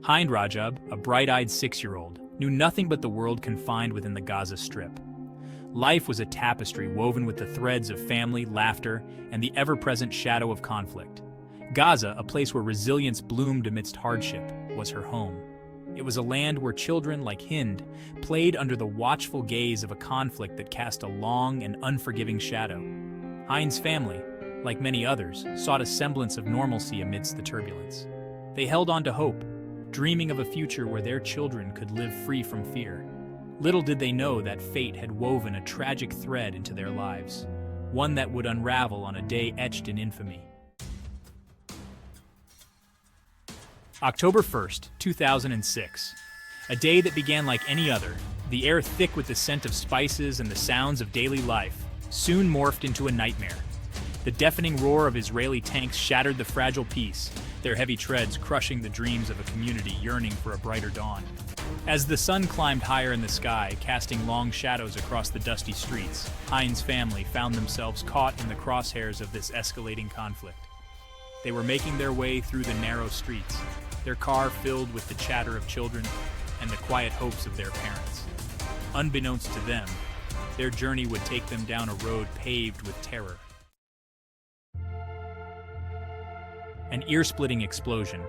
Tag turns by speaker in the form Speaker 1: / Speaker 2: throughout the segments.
Speaker 1: Hind Rajab, a bright-eyed 6-year-old, knew nothing but the world confined within the Gaza Strip. Life was a tapestry woven with the threads of family, laughter, and the ever-present shadow of conflict. Gaza, a place where resilience bloomed amidst hardship, was her home. It was a land where children like Hind played under the watchful gaze of a conflict that cast a long and unforgiving shadow. Hind's family, like many others, sought a semblance of normalcy amidst the turbulence. They held on to hope, dreaming of a future where their children could live free from fear. Little did they know that fate had woven a tragic thread into their lives, one that would unravel on a day etched in infamy. October 1st, 2006. A day that began like any other, the air thick with the scent of spices and the sounds of daily life, soon morphed into a nightmare. The deafening roar of Israeli tanks shattered the fragile peace, their heavy treads crushing the dreams of a community yearning for a brighter dawn. As the sun climbed higher in the sky, casting long shadows across the dusty streets, Hind's family found themselves caught in the crosshairs of this escalating conflict. They were making their way through the narrow streets, their car filled with the chatter of children and the quiet hopes of their parents. Unbeknownst to them, their journey would take them down a road paved with terror. An ear-splitting explosion.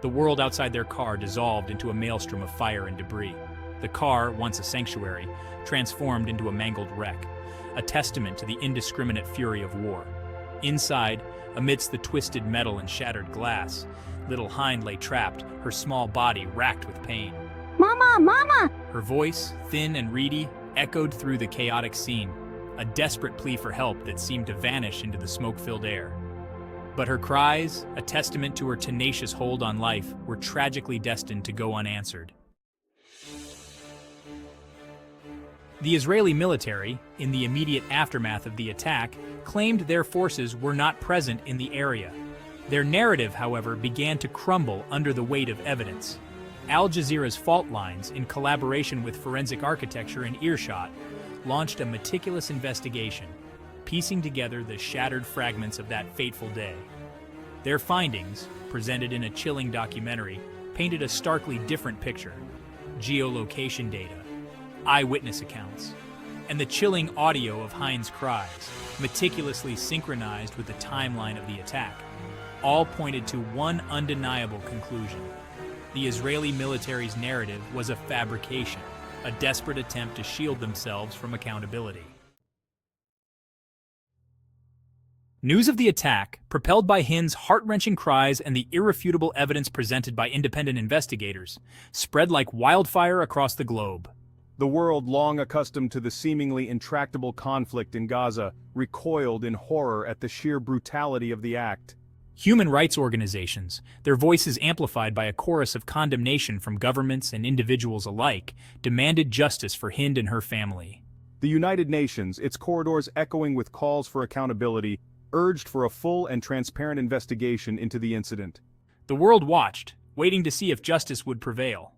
Speaker 1: The world outside their car dissolved into a maelstrom of fire and debris. The car, once a sanctuary, transformed into a mangled wreck, a testament to the indiscriminate fury of war. Inside, amidst the twisted metal and shattered glass, little Hind lay trapped, her small body racked with pain.
Speaker 2: Mama, Mama!
Speaker 1: Her voice, thin and reedy, echoed through the chaotic scene, a desperate plea for help that seemed to vanish into the smoke-filled air. But her cries, a testament to her tenacious hold on life, were tragically destined to go unanswered. The Israeli military, in the immediate aftermath of the attack, claimed their forces were not present in the area. Their narrative, however, began to crumble under the weight of evidence. Al Jazeera's fault lines, in collaboration with forensic architecture and earshot, launched a meticulous investigation, piecing together the shattered fragments of that fateful day. Their findings, presented in a chilling documentary, painted a starkly different picture. Geolocation data, eyewitness accounts, and the chilling audio of Hind's cries, meticulously synchronized with the timeline of the attack, all pointed to one undeniable conclusion. The Israeli military's narrative was a fabrication, a desperate attempt to shield themselves from accountability. News of the attack, propelled by Hind's heart-wrenching cries and the irrefutable evidence presented by independent investigators, spread like wildfire across the globe.
Speaker 3: The world, long accustomed to the seemingly intractable conflict in Gaza, recoiled in horror at the sheer brutality of the act.
Speaker 1: Human rights organizations, their voices amplified by a chorus of condemnation from governments and individuals alike, demanded justice for Hind and her family.
Speaker 3: The United Nations, its corridors echoing with calls for accountability, urged for a full and transparent investigation into the incident.
Speaker 1: The world watched, waiting to see if justice would prevail.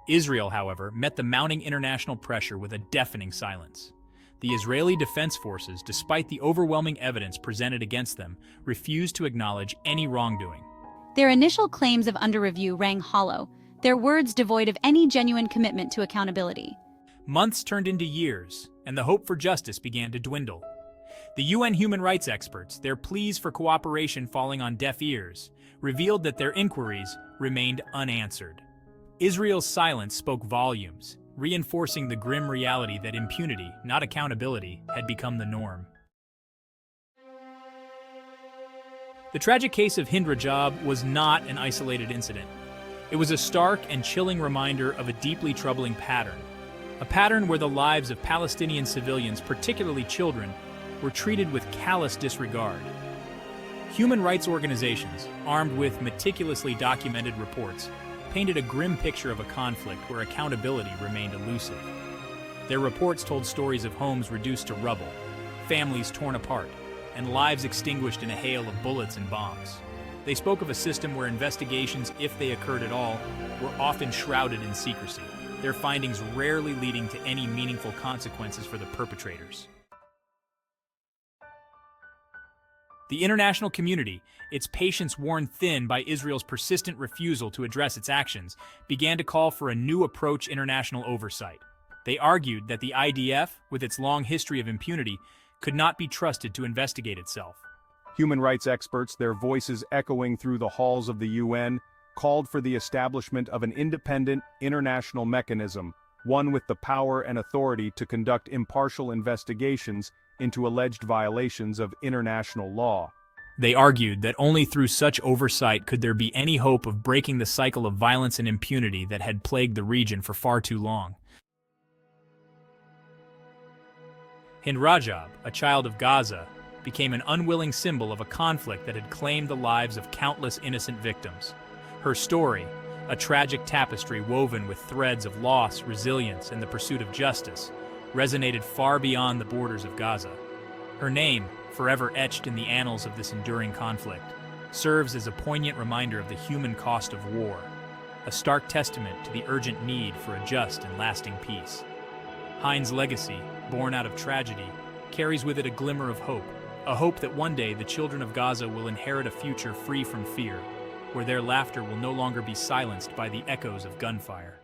Speaker 1: Israel, however, met the mounting international pressure with a deafening silence. The Israeli Defense Forces, despite the overwhelming evidence presented against them, refused to acknowledge any wrongdoing.
Speaker 2: Their initial claims of under review rang hollow, their words devoid of any genuine commitment to accountability.
Speaker 1: Months turned into years, and the hope for justice began to dwindle. The UN human rights experts, their pleas for cooperation falling on deaf ears, revealed that their inquiries remained unanswered. Israel's silence spoke volumes, reinforcing the grim reality that impunity, not accountability, had become the norm. The tragic case of Hind Rajab was not an isolated incident. It was a stark and chilling reminder of a deeply troubling pattern. A pattern where the lives of Palestinian civilians, particularly children, were treated with callous disregard. Human rights organizations, armed with meticulously documented reports, painted a grim picture of a conflict where accountability remained elusive. Their reports told stories of homes reduced to rubble, families torn apart, and lives extinguished in a hail of bullets and bombs. They spoke of a system where investigations, if they occurred at all, were often shrouded in secrecy, their findings rarely leading to any meaningful consequences for the perpetrators. The international community, its patience worn thin by Israel's persistent refusal to address its actions, began to call for a new approach international oversight. They argued that the IDF, with its long history of impunity, could not be trusted to investigate itself.
Speaker 3: Human rights experts, their voices echoing through the halls of the UN, called for the establishment of an independent, international mechanism, one with the power and authority to conduct impartial investigations into alleged violations of international law.
Speaker 1: They argued that only through such oversight could there be any hope of breaking the cycle of violence and impunity that had plagued the region for far too long. Hind, Rajab, a child of Gaza, became an unwilling symbol of a conflict that had claimed the lives of countless innocent victims. Her story, a tragic tapestry woven with threads of loss, resilience, and the pursuit of justice, resonated far beyond the borders of Gaza. Her name, forever etched in the annals of this enduring conflict, serves as a poignant reminder of the human cost of war, a stark testament to the urgent need for a just and lasting peace. Hind's legacy, born out of tragedy, carries with it a glimmer of hope, a hope that one day the children of Gaza will inherit a future free from fear, where their laughter will no longer be silenced by the echoes of gunfire.